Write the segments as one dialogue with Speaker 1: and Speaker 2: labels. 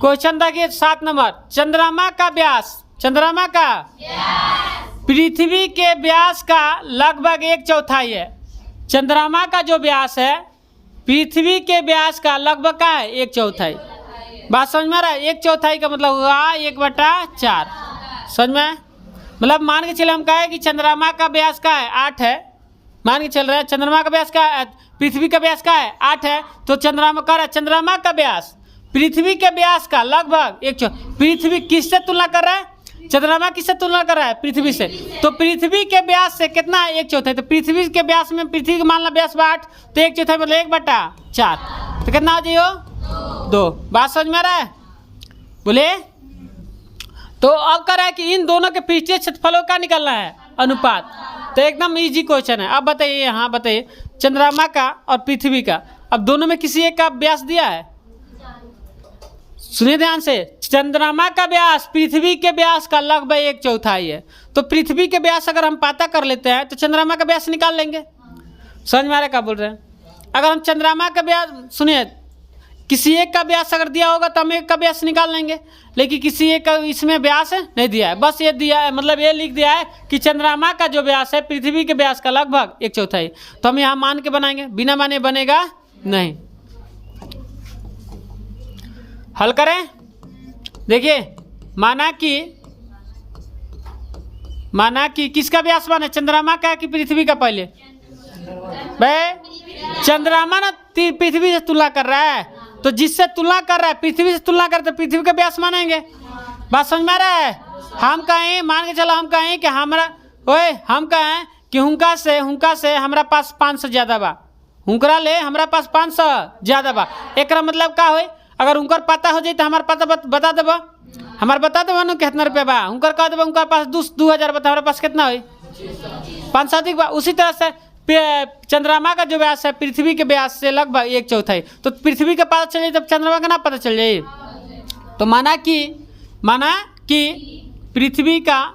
Speaker 1: Question देखिए 7 number, चंद्रमा का व्यास, चंद्रमा का पृथ्वी के व्यास का लगभग 1/4 है। चंद्रमा का जो व्यास है पृथ्वी के व्यास का लगभग क्या है? 1/4। बात समझ में आ रहा है? 1/4 का मतलब हुआ 1/4। समझ में? मतलब मान के चले हम कहे कि चंद्रमा का व्यास का है 8 है, मान के चल रहा है चंद्रमा का व्यास का पृथ्वी का व्यास का है 8 है, तो चंद्रमा का चंद्रमा का व्यास पृथ्वी के व्यास का लगभग 1/4। पृथ्वी किससे तुलना कर रहा है? चंद्रमा किससे तुलना कर रहा है? पृथ्वी से। तो पृथ्वी के व्यास से कितना है? 1/4। तो पृथ्वी के व्यास में पृथ्वी का मान लो व्यास 8, तो 1/4 मतलब 1/4, तो कितना हो जाइए? 2। बात समझ में आ रहा है? बोले। तो अब कर रहा है कि इन दोनों के पृष्ठीय क्षेत्रफलों का निकलना है अनुपात। तो एकदम इजी क्वेश्चन है। अब बताइए, यहाँ बताइए चंद्रमा का और पृथ्वी का, अब दोनों में किसी एक का व्यास दिया है? सुनिए ध्यान से, चंद्रमा का व्यास पृथ्वी के व्यास का लगभग 1/4 है। तो पृथ्वी के व्यास अगर हम पता कर लेते हैं तो चंद्रमा का व्यास निकाल लेंगे। समझ में आ रहा है क्या बोल रहे हैं? अगर हम चंद्रमा का व्यास, सुनिए, किसी एक का व्यास अगर दिया होगा तो हम एक का व्यास निकाल लेंगे, लेकिन किसी एक का इसमें व्यास नहीं दिया है, बस ये दिया है, मतलब ये लिख दिया है कि चंद्रमा का जो व्यास है पृथ्वी के व्यास का लगभग 1/4 है। तो हम यहाँ मान के बनाएंगे, बिना माने बनेगा नहीं। हल करें। देखिए, माना कि किसका व्यास माने? चंद्रमा का कि पृथ्वी का? पहले भाई चंद्रमा ना पृथ्वी से तुलना कर रहा है, तो जिससे तुलना कर रहा है पृथ्वी से तुलना करते पृथ्वी का व्यास मानेंगे। बात समझ में आ रहा है? हम कहें, मान के चलो हम कहें कि हमारा हम कहें कि हुंका से हमारा पास 500 ज़्यादा बा, हुंकरा ले हमारा पास 500 ज़्यादा बा। एक मतलब का हो? अगर उनकर पता हो जाए तो हमारा पता बता देबो, हमारा बता देबो ना कितना रुपया बा, उनकर कह देबो उनका पास 2000 बता, हमारे पास कितना हो? 500 अधिक बा। उसी तरह से चंद्रमा का जो व्यास है पृथ्वी के व्यास से लगभग 1/4। तो पृथ्वी का पता चल जाए तब चंद्रमा का ना पता चल जाए। तो माना कि पृथ्वी का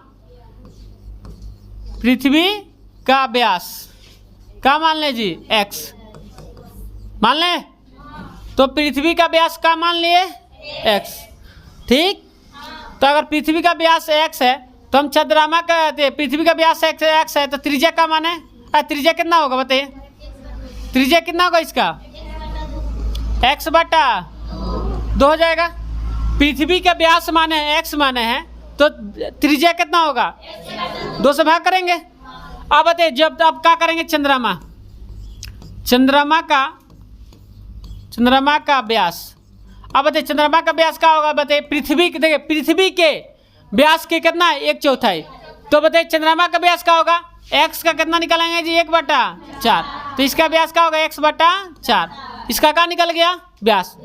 Speaker 1: व्यास क्या मान ले जी? x मान ले। तो पृथ्वी का व्यास का मान लिए? x। ठीक। तो अगर पृथ्वी का व्यास x है तो हम चंद्रमा का, पृथ्वी का व्यास x है तो त्रिज्या का माने? त्रिज्या कितना होगा बताइए? त्रिज्या कितना होगा इसका? x/2 हो जाएगा। पृथ्वी का व्यास माने x माने हैं, तो त्रिज्या कितना होगा? 2 से भाग करेंगे। अब बताइए, जब अब क्या करेंगे? चंद्रमा का व्यास। अब बताइए चंद्रमा का व्यास क्या होगा? बताइए पृथ्वी के, देखिए पृथ्वी के व्यास के कितना है? 1/4। तो बताइए चंद्रमा का व्यास क्या होगा? x का कितना निकालेंगे जी? 1/4। तो इसका व्यास क्या होगा? x/4। इसका क्या निकल गया? व्यास।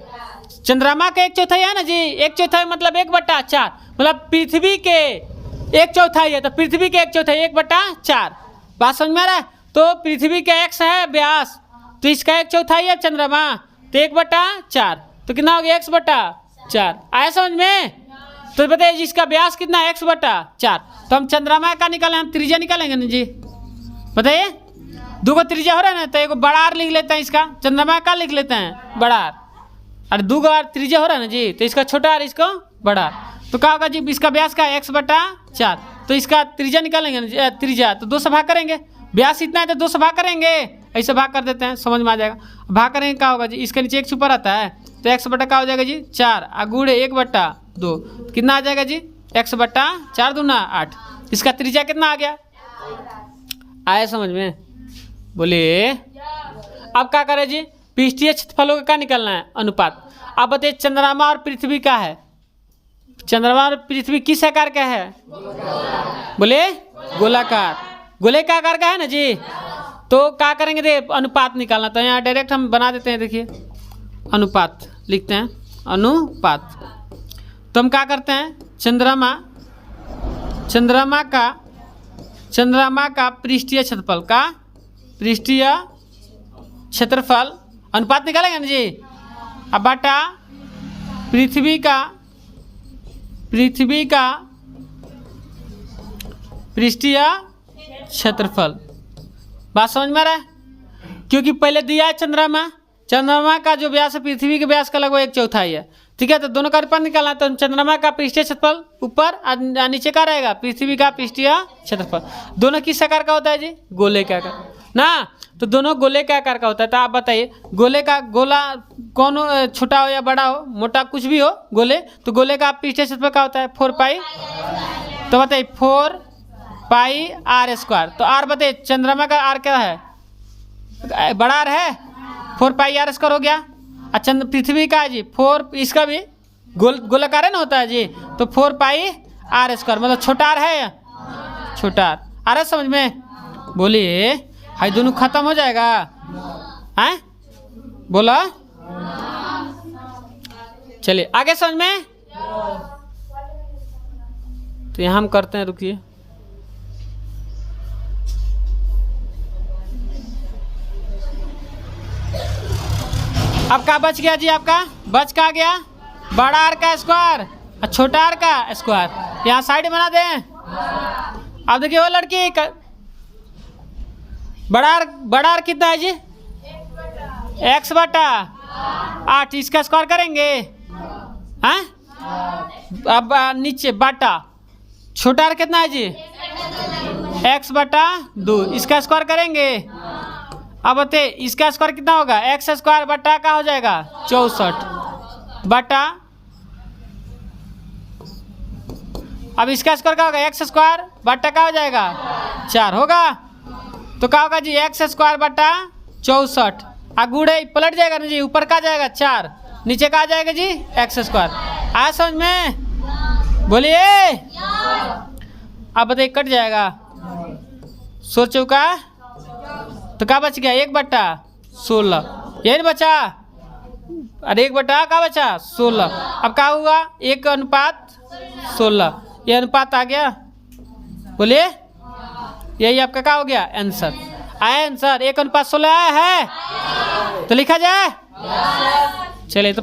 Speaker 1: चंद्रमा का 1/4 है ना जी? 1/4 मतलब 1/4, मतलब पृथ्वी के 1/4 है, तो पृथ्वी के 1/4 1/4। बात समझ में आ रहा है? तो पृथ्वी का x है व्यास, तो इसका 1/4 है चंद्रमा, तो 1/4, तो कितना हो गया? x/4। आया समझ में? तो बताइए जिसका व्यास कितना है? x/4। तो हम चंद्रमा का निकालें, हम त्रिज्या निकालेंगे ना जी? बताइए, 2 को त्रिज्या हो रहा है ना, तो एक बड़ा R लिख लेते हैं, इसका चंद्रमा का लिख लेते हैं बड़ा R, और 2 R त्रिज्या हो रहा है ना जी, तो इसका छोटा R, इसको बड़ा R। तो क्या होगा जी? इसका व्यास का x/4, तो इसका त्रिज्या निकालेंगे ना, त्रिज्या तो 2 से भाग करेंगे। व्यास इतना है तो 2 से भाग करेंगे, ऐसे भाग कर देते हैं, समझ में आ जाएगा। भाग करेंगे क्या होगा जी? इसके नीचे 1 छुपा रहता है, तो x/, क्या हो जाएगा जी? 4, गुड़े 1/2, कितना आ जाएगा जी? x/4 दूना 8। इसका त्रिज्या कितना आ गया? आया समझ में? बोलिए। अब क्या करें जी? पृष्ठीय क्षेत्रफलों का क्या निकलना है? अनुपात। अब बताइए चंद्रमा और पृथ्वी का है, चंद्रमा और पृथ्वी किस आकार का है? बोले गोलाकार, गोले का आकार का है ना जी। तो क्या करेंगे? दे अनुपात निकालना, तो यहाँ डायरेक्ट हम बना देते हैं। देखिए अनुपात लिखते हैं, अनुपात। तो हम क्या करते हैं? चंद्रमा का पृष्ठीय क्षेत्रफल अनुपात निकालेंगे ना जी। अब बाटा पृथ्वी का पृष्ठीय क्षेत्रफल। बात समझ में आ रहा है? क्योंकि पहले दिया है चंद्रमा का जो व्यास है पृथ्वी के व्यास का लगभग 1/4 है, ठीक है। तो दोनों का अनुपात निकालना है, तो चंद्रमा का पृष्ठीय क्षेत्रफल ऊपर और नीचे का रहेगा पृथ्वी का पृष्ठीय क्षेत्रफल। दोनों किस आकार का होता है जी? गोले का आकार ना। तो दोनों गोले के आकार का होता है। तो आप बताइए गोले का गोला कौन हो, छोटा हो या बड़ा हो, मोटा कुछ भी हो गोले, तो गोले का पृष्ठीय क्षेत्रफल क्या होता है? 4 पाई। तो बताइए 4 पाई आर स्क्वायर। तो आर बताइए चंद्रमा का आर क्या है? बड़ा आर है, 4 पाई आर स्क्वायर हो गया। अच्छा पृथ्वी का है जी 4, इसका भी गोलाकार है ना होता है जी, तो 4 पाई आर स्क्वायर मतलब छोटा आर है, छोटा आर आ रहा है समझ में? बोलिए हाई दोनों खत्म हो जाएगा हैं? बोला चलिए आगे समझ में। तो यहाँ हम करते हैं, रुकिए। अब क्या बच गया जी? आपका बच का गया बड़ा आर का स्क्वायर और छोटा आर का स्क्वायर। यहाँ साइड बना दें। अब देखिए वो लड़की बड़ा आर कितना है जी? x बटा 8, इसका स्क्वायर करेंगे हैं? अब नीचे बटा छोटा आर कितना है जी? x बटा 2, इसका स्क्वायर करेंगे। अब बताइए इसका स्क्वायर कितना होगा? x स्क्वायर बटा का हो जाएगा 64 बटा, अब इसका स्क्वायर क्या होगा? x स्क्वायर बटा का हो जाएगा 4 होगा। तो क्या होगा जी? x स्क्वायर बटा 64, गुड़े पलट जाएगा ना जी, ऊपर का जाएगा 4, नीचे का आ जाएगा जी x स्क्वायर। आया समझ में? बोलिए। अब बताइए कट जाएगा 16 चौका, तो क्या बच गया? 1 बटा 16, यही बचा। अरे 1 बटा क्या बचा? 16। अब क्या हुआ? 1 अनुपात 16, ये अनुपात आ गया। बोलिए यही आपका क्या हो गया? आंसर आया। आंसर 1 अनुपात 16 आया है, तो लिखा जाए। चलिए तो